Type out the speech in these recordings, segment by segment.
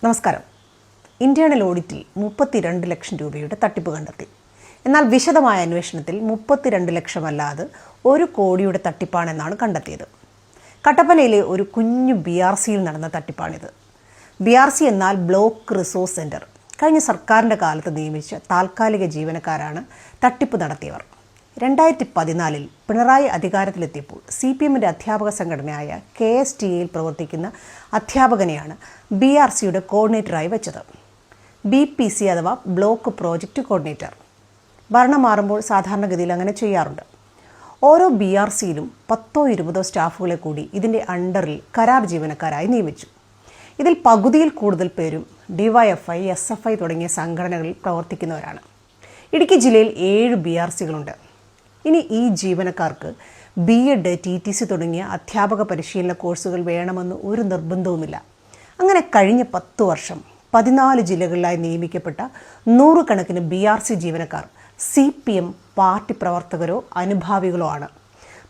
നമസ്കാരം. ഇന്റേണൽ ഓഡിറ്റിൽ 32 ലക്ഷം രൂപയുടെ തട്ടിപ്പ് കണ്ടെത്തി. എന്നാൽ വിശദമായ അന്വേഷണത്തിൽ 32 ലക്ഷമല്ലാതെ 1 കോടിയുടെ തട്ടിപ്പാണെന്നാണ് കണ്ടെത്തിയത്. കട്ടപ്പനയിലെ ഒരു കുഞ്ഞു BRCയിൽ നടന്ന തട്ടിപ്പാണിത്. BRC എന്നാൽ ബ്ലോക്ക് റിസോഴ്സ് സെന്റർ. കഴിഞ്ഞ സർക്കാരിൻ്റെ കാലത്ത് നിയമിച്ച താൽക്കാലിക ജീവനക്കാരാണ് തട്ടിപ്പ് നടത്തിയവർ. 2014 പിണറായി അധികാരത്തിലെത്തിയപ്പോൾ CPMന്റെ അധ്യാപക സംഘടനയായ KSTAയിൽ പ്രവർത്തിക്കുന്ന അധ്യാപകനെയാണ് BRCയുടെ കോർഡിനേറ്ററായി വെച്ചത്. BPC അഥവാ ബ്ലോക്ക് പ്രോജക്റ്റ് കോർഡിനേറ്റർ. ഭരണം മാറുമ്പോൾ സാധാരണഗതിയിൽ അങ്ങനെ ചെയ്യാറുണ്ട്. ഓരോ BRCയിലും 10-20 സ്റ്റാഫുകളെ കൂടി ഇതിൻ്റെ അണ്ടറിൽ കരാർ ജീവനക്കാരായി നിയമിച്ചു. ഇതിൽ പകുതിയിൽ കൂടുതൽ പേരും DYFI, SFI തുടങ്ങിയ സംഘടനകളിൽ പ്രവർത്തിക്കുന്നവരാണ്. ഇടുക്കി ജില്ലയിൽ 7 BRCകളുണ്ട്. ഇനി ഈ ജീവനക്കാർക്ക് B.Ed, TTC തുടങ്ങിയ അധ്യാപക പരിശീലന കോഴ്സുകൾ വേണമെന്ന് ഒരു നിർബന്ധവുമില്ല. അങ്ങനെ കഴിഞ്ഞ 10 വർഷം 14 ജില്ലകളിലായി നിയമിക്കപ്പെട്ട 100 കണക്കിന് BRC ജീവനക്കാർ CPM പാർട്ടി പ്രവർത്തകരോ അനുഭാവികളോ ആണ്.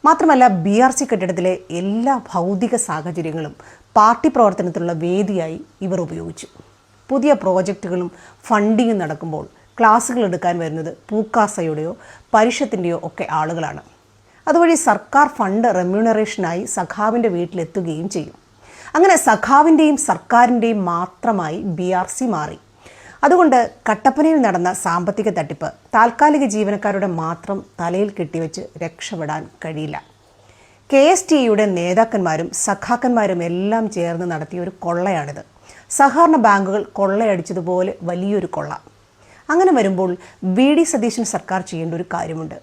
മാത്രമല്ല BRC കെട്ടിടത്തിലെ എല്ലാ ഭൗതിക സാഹചര്യങ്ങളും പാർട്ടി പ്രവർത്തനത്തിനുള്ള വേദിയായി ഇവർ ഉപയോഗിച്ചു. പുതിയ പ്രോജക്റ്റുകളും ഫണ്ടിങ്ങും നടക്കുമ്പോൾ ക്ലാസുകൾ എടുക്കാൻ വരുന്നത് പൂക്കാസയുടെയോ പരിഷത്തിൻ്റെയോ ഒക്കെ ആളുകളാണ്. അതുവഴി സർക്കാർ ഫണ്ട് റെമ്യൂണറേഷനായി സഖാവിൻ്റെ വീട്ടിലെത്തുകയും ചെയ്യും. അങ്ങനെ സഖാവിൻ്റെയും സർക്കാരിൻ്റെയും മാത്രമായി BRC മാറി. അതുകൊണ്ട് കട്ടപ്പനയിൽ നടന്ന സാമ്പത്തിക തട്ടിപ്പ് താൽക്കാലിക ജീവനക്കാരുടെ മാത്രം തലയിൽ കെട്ടിവെച്ച് രക്ഷപ്പെടാൻ കഴിയില്ല. KSTAയുടെ നേതാക്കന്മാരും സഖാക്കന്മാരും എല്ലാം ചേർന്ന് നടത്തിയ ഒരു കൊള്ളയാണിത്. സഹകരണ ബാങ്കുകൾ കൊള്ളയടിച്ചതുപോലെ വലിയൊരു കൊള്ള. അങ്ങനെ വരുമ്പോൾ VD സതീശൻ സർക്കാർ ചെയ്യേണ്ട ഒരു കാര്യമുണ്ട്.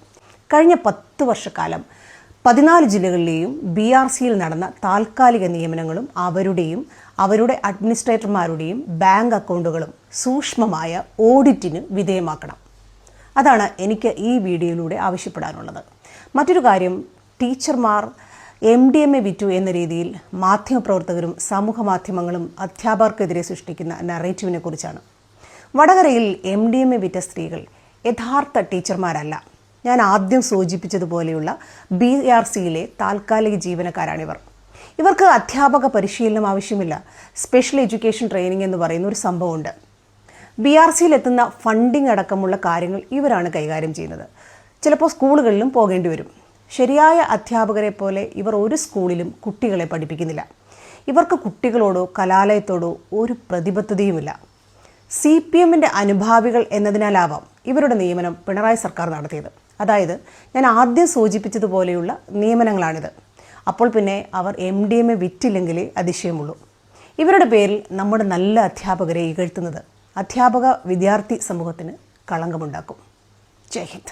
കഴിഞ്ഞ 10 വർഷക്കാലം 14 ജില്ലകളിലെയും BRCയിൽ നടന്ന താൽക്കാലിക നിയമനങ്ങളും അവരുടെ അഡ്മിനിസ്ട്രേറ്റർമാരുടെയും ബാങ്ക് അക്കൗണ്ടുകളും സൂക്ഷ്മമായ ഓഡിറ്റിന് വിധേയമാക്കണം. അതാണ് എനിക്ക് ഈ വീഡിയോയിലൂടെ ആവശ്യപ്പെടാനുള്ളത്. മറ്റൊരു കാര്യം, ടീച്ചർമാർ MDMA വിറ്റു എന്ന രീതിയിൽ മാധ്യമപ്രവർത്തകരും സമൂഹ മാധ്യമങ്ങളും അധ്യാപകർക്കെതിരെ സൃഷ്ടിക്കുന്ന നറേറ്റീവിനെ കുറിച്ചാണ്. വടകരയിൽ MDMA വിറ്റ സ്ത്രീകൾ യഥാർത്ഥ ടീച്ചർമാരല്ല. ഞാൻ ആദ്യം സൂചിപ്പിച്ചതുപോലെയുള്ള BRCയിലെ താൽക്കാലിക ജീവനക്കാരാണിവർ. ഇവർക്ക് അധ്യാപക പരിശീലനം ആവശ്യമില്ല. സ്പെഷ്യൽ എഡ്യൂക്കേഷൻ ട്രെയിനിങ് എന്ന് പറയുന്ന ഒരു സംഭവമുണ്ട്. BRCയിൽ എത്തുന്ന ഫണ്ടിങ് അടക്കമുള്ള കാര്യങ്ങൾ ഇവരാണ് കൈകാര്യം ചെയ്യുന്നത്. ചിലപ്പോൾ സ്കൂളുകളിലും പോകേണ്ടി വരും. ശരിയായ അധ്യാപകരെ പോലെ ഇവർ ഒരു സ്കൂളിലും കുട്ടികളെ പഠിപ്പിക്കുന്നില്ല. ഇവർക്ക് കുട്ടികളോടോ കലാലയത്തോടോ ഒരു പ്രതിബദ്ധതയുമില്ല. CPMന്റെ അനുഭാവികൾ എന്നതിനാലാവാം ഇവരുടെ നിയമനം പിണറായി സർക്കാർ നടത്തിയത്. അതായത് ഞാൻ ആദ്യം സൂചിപ്പിച്ചതുപോലെയുള്ള നിയമനങ്ങളാണിത്. അപ്പോൾ പിന്നെ അവർ MDMA വിറ്റില്ലെങ്കിലേ അതിശയമുള്ളൂ. ഇവരുടെ പേരിൽ നമ്മുടെ നല്ല അധ്യാപകരെ ഇകഴ്ത്തുന്നത് അധ്യാപക വിദ്യാർത്ഥി സമൂഹത്തിന് കളങ്കമുണ്ടാക്കും. ജയ് ഹിന്ദ്.